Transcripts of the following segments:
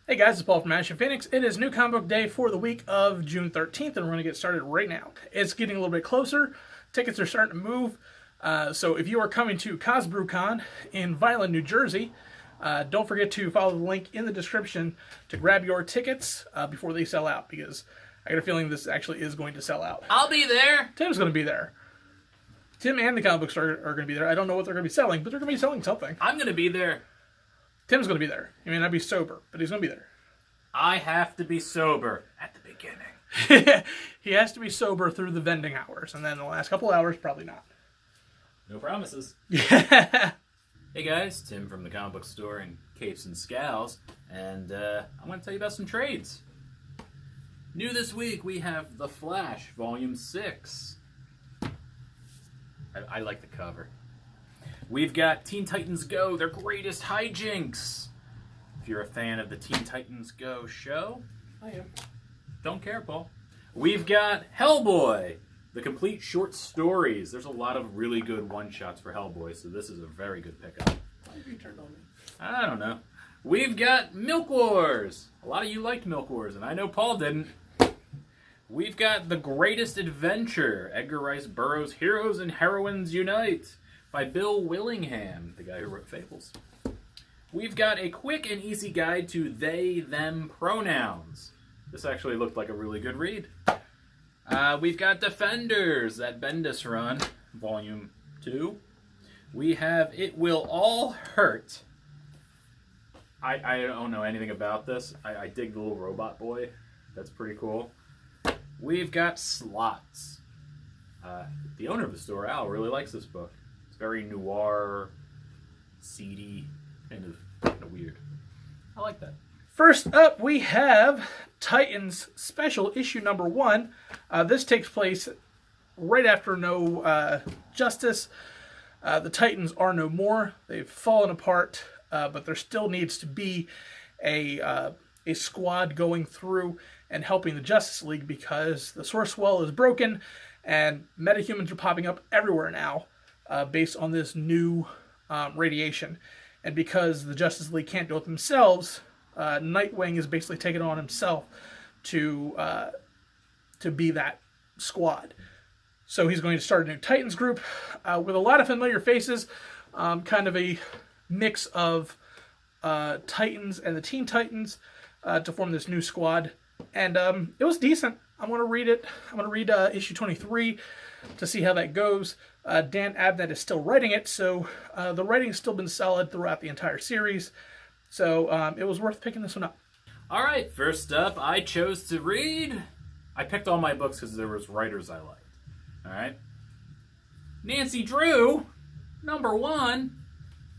Hey guys, it's Paul from Ashen Phoenix. It is New Comic Book Day for the week of June 13th, and we're going to get started right now. It's getting a little bit closer. Tickets are starting to move. So if you are coming to CosBrewCon in Vineland, New Jersey, don't forget to follow the link in the description to grab your tickets before they sell out, because I got a feeling this actually is going to sell out. I'll be there. Tim's going to be there. Tim and the comic book store are going to be there. I don't know what they're going to be selling, but they're going to be selling something. I'm going to be there. Tim's going to be there. He may not be sober, but he's going to be there. I have to be sober at the beginning. He has to be sober through the vending hours, and then the last couple hours, probably not. No promises. Yeah. Hey guys, Tim from the comic book store in Capes and Scowls, and I want to tell you about some trades. New this week, we have The Flash, Volume 6. I like the cover. We've got Teen Titans Go, Their Greatest Hijinks. If you're a fan of the Teen Titans Go show, I am. don't care, Paul. We've got Hellboy, the complete short stories. There's a lot of really good one-shots for Hellboy, so this is a very good pickup. Why have you turned on me? I don't know. We've got Milk Wars. A lot of you liked Milk Wars, and I know Paul didn't. We've got The Greatest Adventure, Edgar Rice Burroughs' Heroes and Heroines Unite, by Bill Willingham, the guy who wrote Fables. We've got a quick and easy guide to they, them pronouns. This actually looked like a really good read. We've got Defenders, that Bendis run, Volume 2. We have It Will All Hurt. I don't know anything about this. I dig the little robot boy. That's pretty cool. We've got Slots. The owner of the store, Al, really likes this book. It's very noir, seedy, kind of weird. I like that. First up, we have Titans Special Issue number 1. This takes place right after No Justice. The Titans are no more. They've fallen apart, but there still needs to be a squad going through and helping the Justice League, because the Source Well is broken and metahumans are popping up everywhere now based on this new radiation. And because the Justice League can't do it themselves, Nightwing is basically taking it on himself to be that squad. So he's going to start a new Titans group with a lot of familiar faces, kind of a mix of Titans and the Teen Titans to form this new squad. And it was decent. I'm going to read it. I'm going to read issue 23 to see how that goes. Dan Abnett is still writing it, so the writing's still been solid throughout the entire series. So it was worth picking this one up. All right, first up, I chose to read. I picked all my books because there was writers I liked. All right. Nancy Drew, number 1.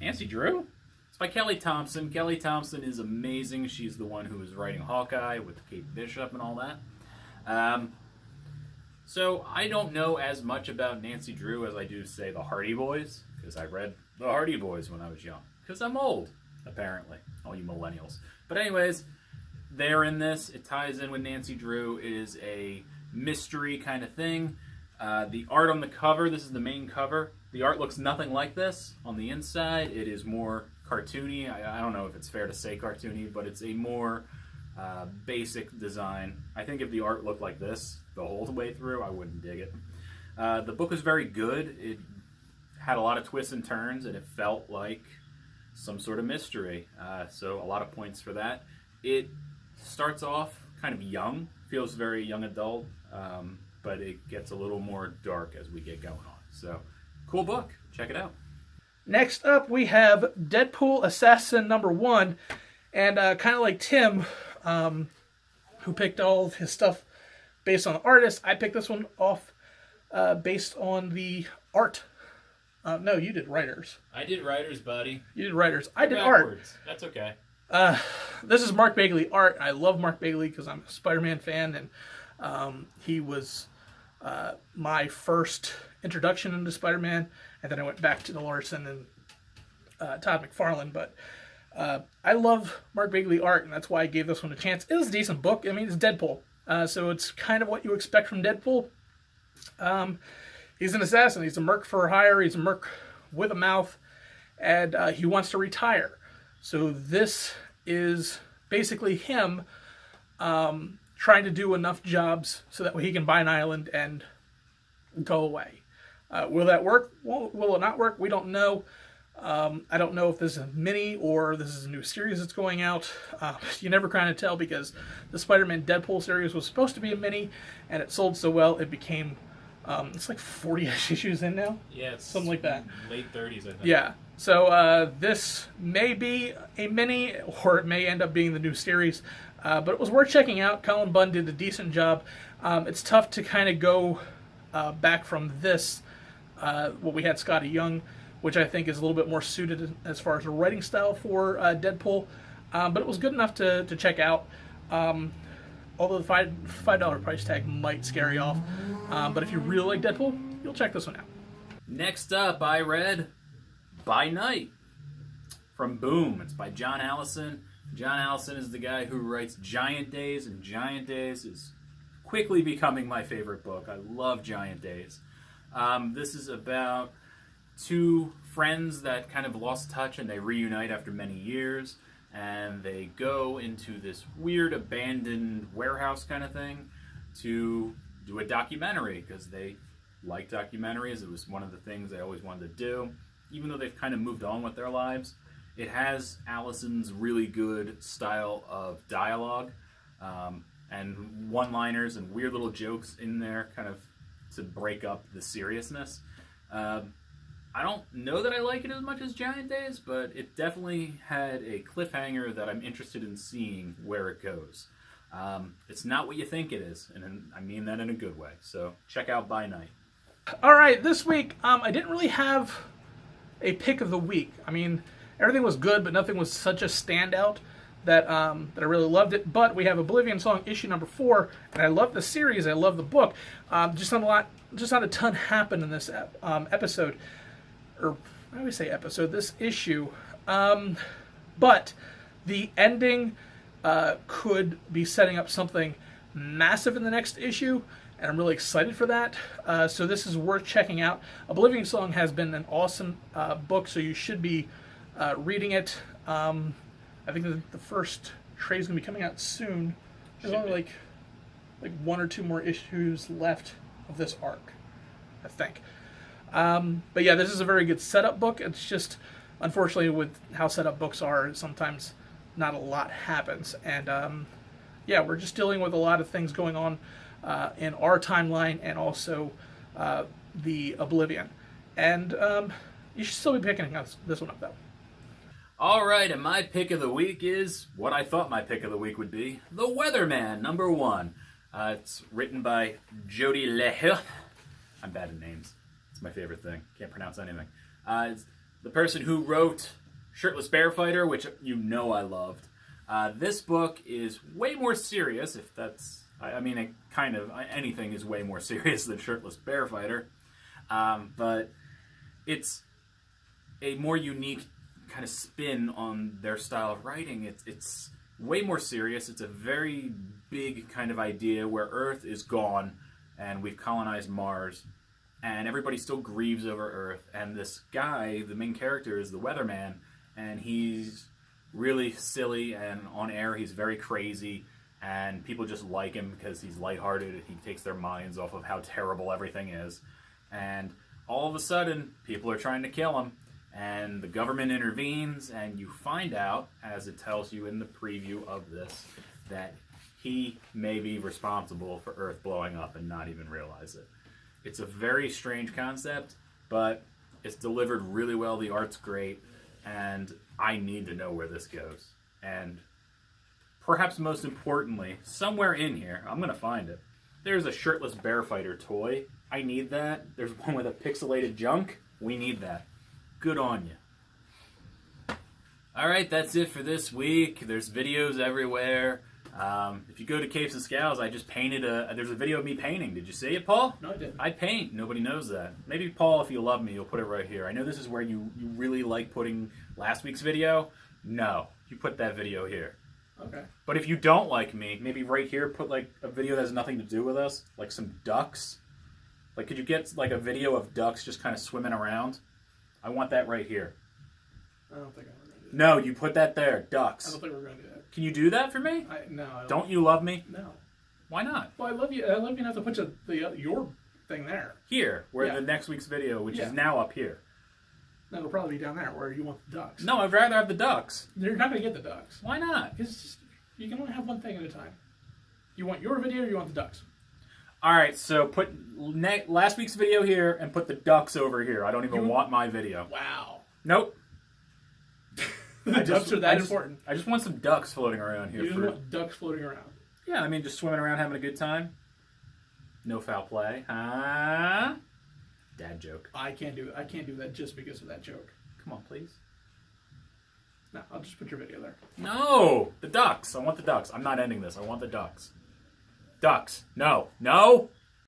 Nancy Drew? It's by Kelly Thompson. Kelly Thompson is amazing. She's the one who was writing Hawkeye with Kate Bishop and all that. So I don't know as much about Nancy Drew as I do, say, the Hardy Boys, because I read the Hardy Boys when I was young. Because I'm old, apparently, all you millennials. But anyways, they're in this. It ties in with Nancy Drew. It is a mystery kind of thing. The art on the cover, this is the main cover. The art looks nothing like this on the inside. It is more cartoony. I don't know if it's fair to say cartoony, but it's a more basic design. I think if the art looked like this the whole way through, I wouldn't dig it. The book was very good. It had a lot of twists and turns, and it felt like some sort of mystery. So a lot of points for that. It starts off kind of young, feels very young adult, but it gets a little more dark as we get going on. So, cool book. Check it out. Next up, we have Deadpool Assassin number 1. And kind of like Tim, who picked all of his stuff based on the artist, I picked this one off based on the art. No, you did writers. I did writers, buddy. You did writers. I did backwards. Art. That's okay. This is Mark Bagley art. I love Mark Bagley because I'm a Spider-Man fan, and he was my first introduction into Spider-Man, and then I went back to the Larson and Todd McFarlane. But I love Mark Bagley art, and that's why I gave this one a chance. It was a decent book. I mean, it's Deadpool, so it's kind of what you expect from Deadpool. He's an assassin. He's a merc for hire. He's a merc with a mouth, and he wants to retire. So this is basically him trying to do enough jobs so that he can buy an island and go away. Will that work? Will it not work? We don't know. I don't know if this is a mini or this is a new series that's going out. You never kind of tell because the Spider-Man Deadpool series was supposed to be a mini, and it sold so well it became it's like 40-ish issues in now. Yeah, it's something like that. Late 30s, I think. Yeah. So this may be a mini, or it may end up being the new series. But it was worth checking out. Colin Bunn did a decent job. It's tough to kind of go back from this, what we had Scotty Young, which I think is a little bit more suited as far as a writing style for Deadpool. But it was good enough to check out. Although the $5 price tag might scare you off. But if you really like Deadpool, you'll check this one out. Next up, I read By Night from Boom. It's by John Allison. John Allison is the guy who writes Giant Days, and Giant Days is quickly becoming my favorite book. I love Giant Days. This is about two friends that kind of lost touch and they reunite after many years, and they go into this weird abandoned warehouse kind of thing to do a documentary because they like documentaries. It was one of the things they always wanted to do, even though they've kind of moved on with their lives. It has Allison's really good style of dialogue and one-liners and weird little jokes in there kind of to break up the seriousness. I don't know that I like it as much as Giant Days, but it definitely had a cliffhanger that I'm interested in seeing where it goes. It's not what you think it is, and I mean that in a good way. So check out By Night. All right, this week I didn't really have a pick of the week. I mean, everything was good, but nothing was such a standout that I really loved it. But we have Oblivion Song issue number 4, and I love the series. I love the book. Just not a ton happened in this episode, or I always say episode. This issue, but the ending could be setting up something massive in the next issue, and I'm really excited for that. So this is worth checking out. Oblivion Song has been an awesome book, so you should be reading it. I think the first trade is going to be coming out soon. There's only like 1 or 2 more issues left of this arc, I think. But yeah, this is a very good setup book. It's just, unfortunately, with how setup books are, sometimes not a lot happens. And yeah, we're just dealing with a lot of things going on in our timeline and also the Oblivion. And you should still be picking this one up, though. All right, and my pick of the week is what I thought my pick of the week would be, The Weatherman, number 1. It's written by Jody Leher. I'm bad at names. It's my favorite thing. Can't pronounce anything. It's the person who wrote Shirtless Bear Fighter, which you know I loved. This book is way more serious, if that's... I mean, it kind of... Anything is way more serious than Shirtless Bear Fighter. But it's a more unique kind of spin on their style of writing. It's way more serious. It's a very big kind of idea where Earth is gone and we've colonized Mars and everybody still grieves over Earth, and this guy, the main character, is the Weatherman, and he's really silly, and on air he's very crazy, and people just like him because he's lighthearted and he takes their minds off of how terrible everything is. And all of a sudden people are trying to kill him, and the government intervenes, and you find out, as it tells you in the preview of this, that he may be responsible for Earth blowing up and not even realize it. It's a very strange concept, but it's delivered really well. The art's great, and I need to know where this goes. And perhaps most importantly, somewhere in here, I'm going to find it, there's a Shirtless Bear Fighter toy. I need that. There's one with a pixelated junk. We need that. Good on you. Alright, that's it for this week. There's videos everywhere. If you go to Capes and Scowls, I just painted there's a video of me painting. Did you see it, Paul? No, I didn't. I paint. Nobody knows that. Maybe, Paul, if you love me, you'll put it right here. I know this is where you really like putting last week's video. No, you put that video here. Okay. But if you don't like me, maybe right here, put like a video that has nothing to do with us, like some ducks. Like, could you get like a video of ducks just kind of swimming around? I want that right here. I don't think we're going to do that. No, you put that there. Ducks. I don't think we're going to do that. Can you do that for me? No. I Don't you love me? No. Why not? Well, I love you. I love you enough to put your thing there. Here, where the next week's video, which is now up here. No, it'll probably be down there where you want the ducks. No, I'd rather have the ducks. You're not going to get the ducks. Why not? Because you can only have one thing at a time. You want your video or you want the ducks? All right, so put last week's video here and put the ducks over here. I don't even want my video. Wow. Nope. The ducks are that important. I just want some ducks floating around here. You just want ducks floating around. Yeah, I mean, just swimming around having a good time. No foul play. Huh? Dad joke. I can't do that just because of that joke. Come on, please. No, I'll just put your video there. No! The ducks. I want the ducks. I'm not ending this. I want the ducks. Ducks. No. No!